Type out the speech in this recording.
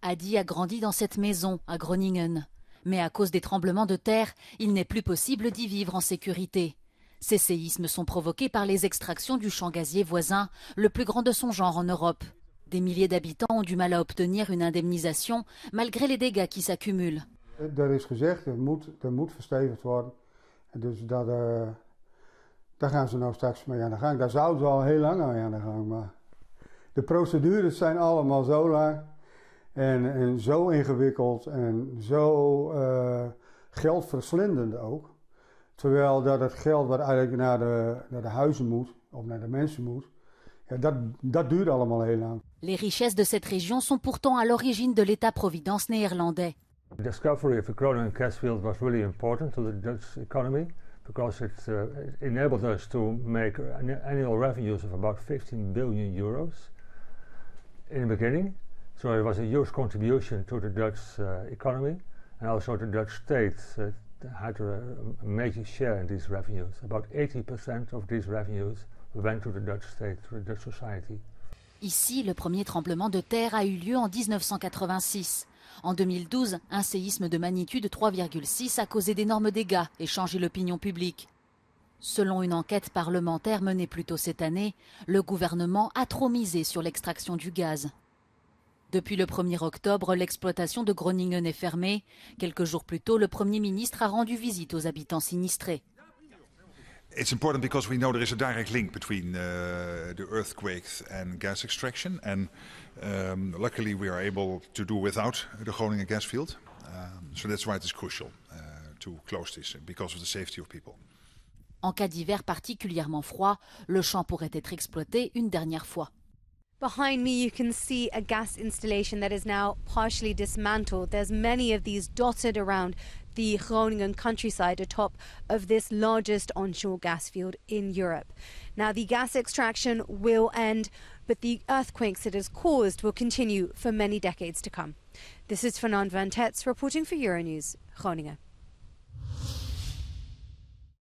Adi a grandi dans cette maison à Groningen. Mais à cause des tremblements de terre, il n'est plus possible d'y vivre en sécurité. Ces séismes sont provoqués par les extractions du champ gazier voisin, le plus grand de son genre en Europe. Des milliers d'habitants ont du mal à obtenir une indemnisation, malgré les dégâts qui s'accumulent. Er is gezegd, er moet verstevigd worden. Dus daar gaan ze nou straks mee aan de gang. Daar zouden ze al heel lang mee aan de gang. Maar de procedures zijn allemaal zo lang en zo ingewikkeld en zo geldverslindend ook. Terwijl dat het geld wat eigenlijk naar de huizen moet, of naar de mensen moet, ja, dat duurt allemaal heel lang. Les richesses de cette région sont pourtant à l'origine de l'État-providence néerlandais. The discovery of the Groningen gas field was really important to the Dutch economy because it enabled us to make annual revenues of about 15 billion euros in the beginning. So it was a huge contribution to the Dutch economy, and also the Dutch state had a major share in these revenues. About 80% of these revenues went to the Dutch state, to the Dutch society. Ici, le premier tremblement de terre a eu lieu en 1986. En 2012, un séisme de magnitude 3,6 a causé d'énormes dégâts et changé l'opinion publique. Selon une enquête parlementaire menée plus tôt cette année, le gouvernement a trop misé sur l'extraction du gaz. Depuis le 1er octobre, l'exploitation de Groningen est fermée. Quelques jours plus tôt, le Premier ministre a rendu visite aux habitants sinistrés. It's important because we know there is a direct link between the earthquakes and gas extraction, and luckily we are able to do without the Groningen gas field. So that's why it is crucial to close this because of the safety of people. En cas d'hiver particulièrement froid, le champ pourrait être exploité une dernière fois. Behind me you can see a gas installation that is now partially dismantled. There's many of these dotted around the Groningen countryside atop of this largest onshore gas field in Europe. Now the gas extraction will end, but the earthquakes it has caused will continue for many decades to come. This is Fernand van Tetz reporting for Euronews, Groningen.